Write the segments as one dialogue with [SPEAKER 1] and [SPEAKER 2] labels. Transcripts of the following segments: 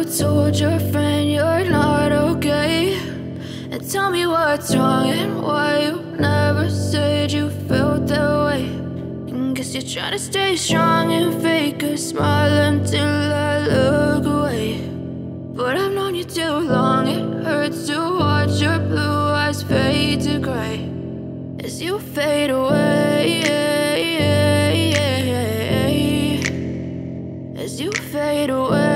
[SPEAKER 1] told your friend you're not okay? And tell me what's wrong and why you never said you felt that way. And guess you're trying to stay strong and fake a smile until I look away. But I've known you too long, it hurts to watch your blue eyes fade to gray as you fade away, as you fade away.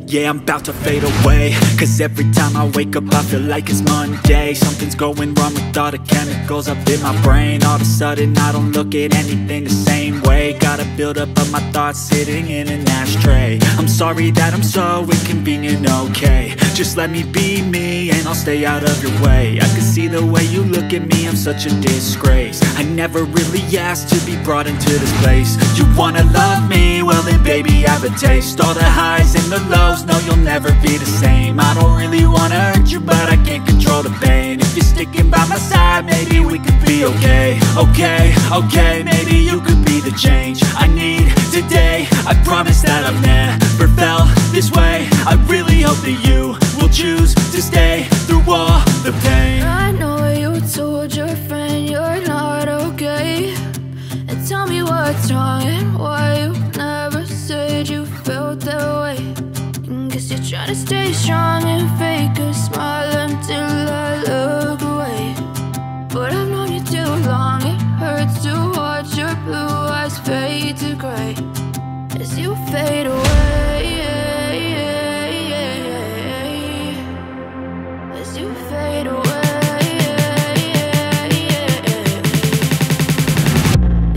[SPEAKER 2] Yeah, I'm about to fade away, cause every time I wake up I feel like it's Monday. Something's going wrong with all the chemicals up in my brain. All of a sudden I don't look at anything the same way. Gotta build up of my thoughts sitting in an ashtray. I'm sorry that I'm so inconvenient, okay? Just let me be me and I'll stay out of your way. I can see the way you look at me, I'm such a disgrace. I never really asked to be brought into this place. You wanna love me? Well then baby, have a taste. All the highs and the lows, no, you'll never be the same. I don't really wanna hurt you, but I can't control the pain. If you're sticking by my side, maybe we could be okay. Okay, maybe you could be the change I need today. I promise that I've never felt this way. I really hope that you will choose to stay through all the pain.
[SPEAKER 1] I know you told your friend you're not okay. And tell me what's wrong and why you never said you felt that way. Guess you're trying to stay strong and fake a smile until I look away. But I've known you too long, it hurts to watch your blue eyes fade to gray as you fade away, as you fade away,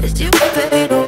[SPEAKER 1] as you fade away.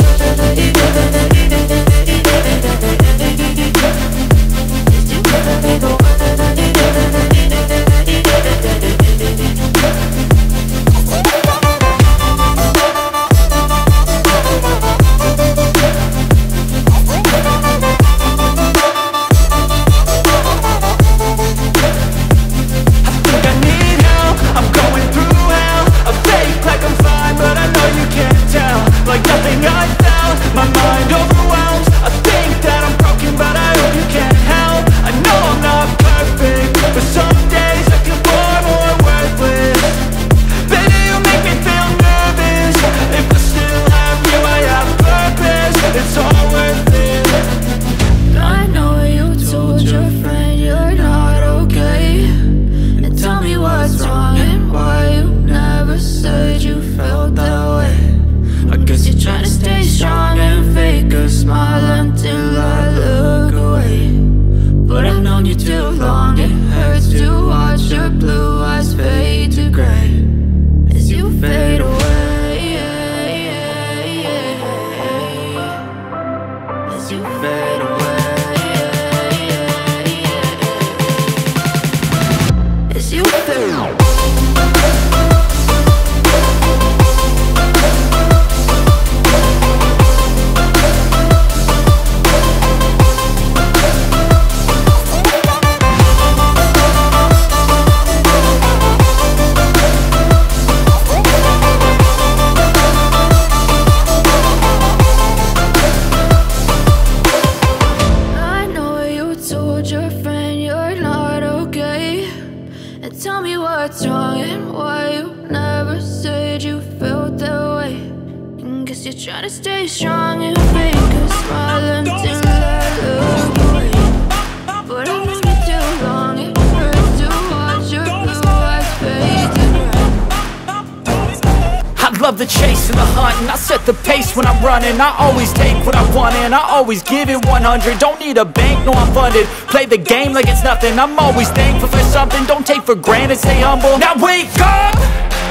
[SPEAKER 2] Love the chase and the hunt, and I set the pace when I'm running. I always take what I want and I always give it 100. Don't need a bank, no I'm funded. Play the game like it's nothing. I'm always thankful for something. Don't take for granted, stay humble. Now wake up!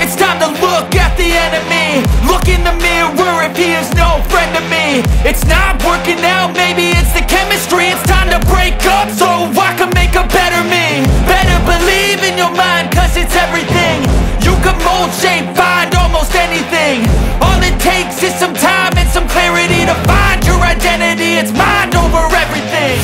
[SPEAKER 2] It's time to look at the enemy. Look in the mirror if he is no friend to me. It's not working out, maybe it's the chemistry. It's time to break up so I can make a better me. Better believe in your mind, cause it's everything. You can mold, shape, find almost anything. All it takes is some time and some clarity to find your identity. It's mind over everything.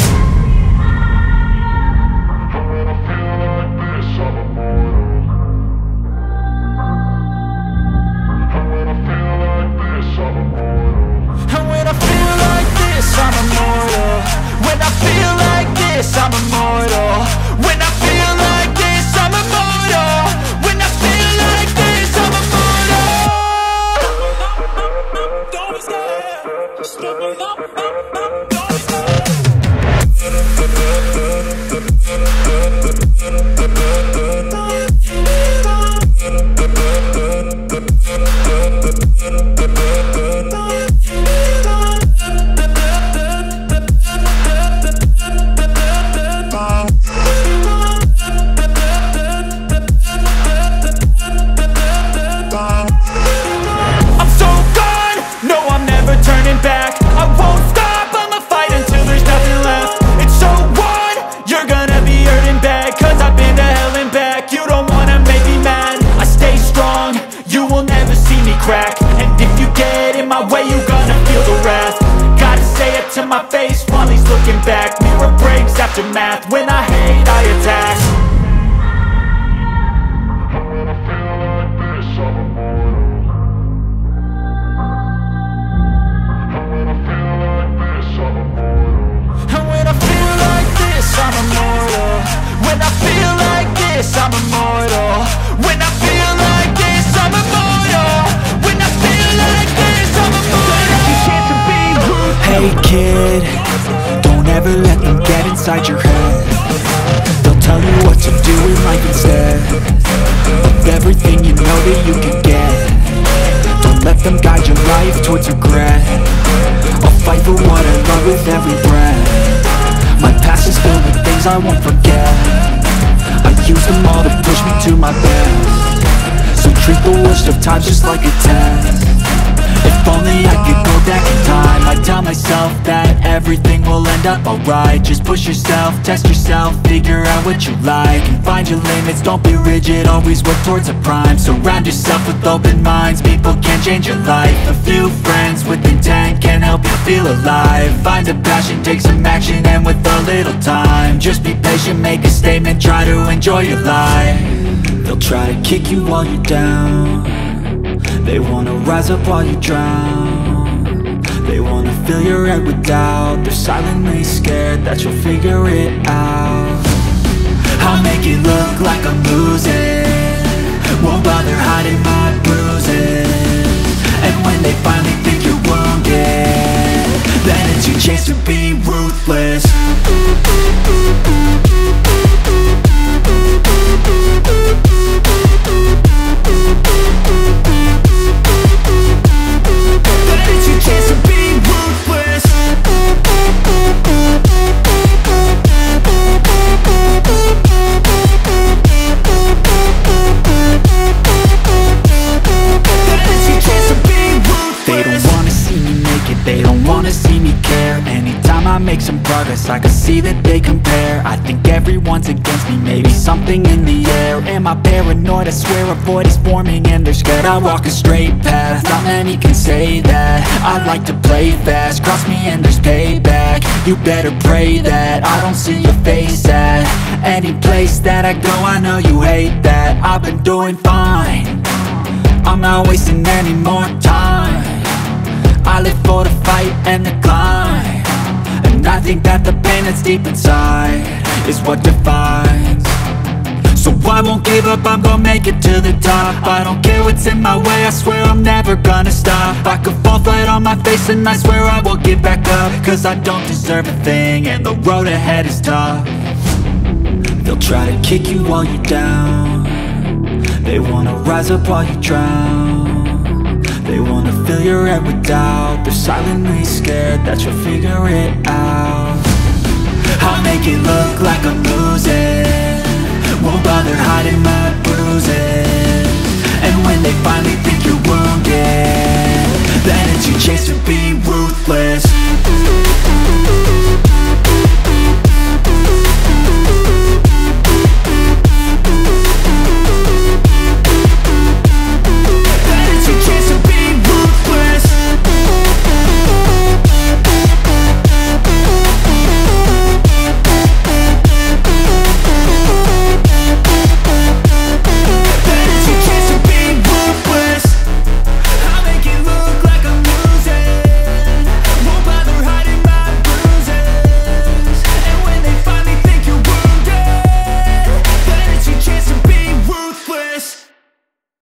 [SPEAKER 2] And when I feel like this, I'm immortal. When I feel like this, I'm immortal. When I feel like this, I'm immortal. Don't be scared. Just give me up. Don't be scared. And if you get in my way, you gonna feel the wrath. Gotta say it to my face while he's looking back. Mirror breaks after math. When I hate, I attack. And when I feel like this, I'm immortal. And when I feel like this, I'm immortal. And when I feel like this, I'm immortal. When I feel like this, I'm immortal. When I feel like this, I'm immortal. Hey kid, don't ever let them get inside your head. They'll tell you what to do in life instead of everything you know that you can get. Don't let them guide your life towards regret. I'll fight for what I love with every breath. My past is filled with things I won't forget. I use them all to push me to my best. So treat the worst of times just like a test. If only I could go back in time, I'd tell myself that everything will end up alright. Just push yourself, test yourself, figure out what you like, and find your limits, don't be rigid, always work towards a prime. Surround yourself with open minds, people can change your life. A few friends with intent can help you feel alive. Find a passion, take some action, and with a little time, just be patient, make a statement, try to enjoy your life. They'll try to kick you while you're down. They wanna rise up while you drown. They wanna fill your head with doubt. They're silently scared that you'll figure it out. I'll make it look like I'm losing, won't bother hiding my bruises. And when they finally think you're wounded, then it's your chance to be ruthless. Make some progress, I can see that they compare. I think everyone's against me, maybe something in the air. Am I paranoid? I swear a void is forming and they're scared. I walk a straight path, not many can say that. I like to play fast, cross me and there's payback. You better pray that I don't see your face at any place that I go. I know you hate that. I've been doing fine, I'm not wasting any more time. I live for the fight and the climb, and I think that the pain that's deep inside is what defines. So I won't give up, I'm gonna make it to the top. I don't care what's in my way, I swear I'm never gonna stop. I could fall flat on my face and I swear I will get back up, cause I don't deserve a thing and the road ahead is tough. They'll try to kick you while you're down. They wanna rise up while you drown. They wanna fill your head with doubt. They're silently scared that you'll figure it out. I'll make it look like I'm losing, won't bother hiding my bruises. And when they finally think you're wounded, then it's your chance to be ruthless.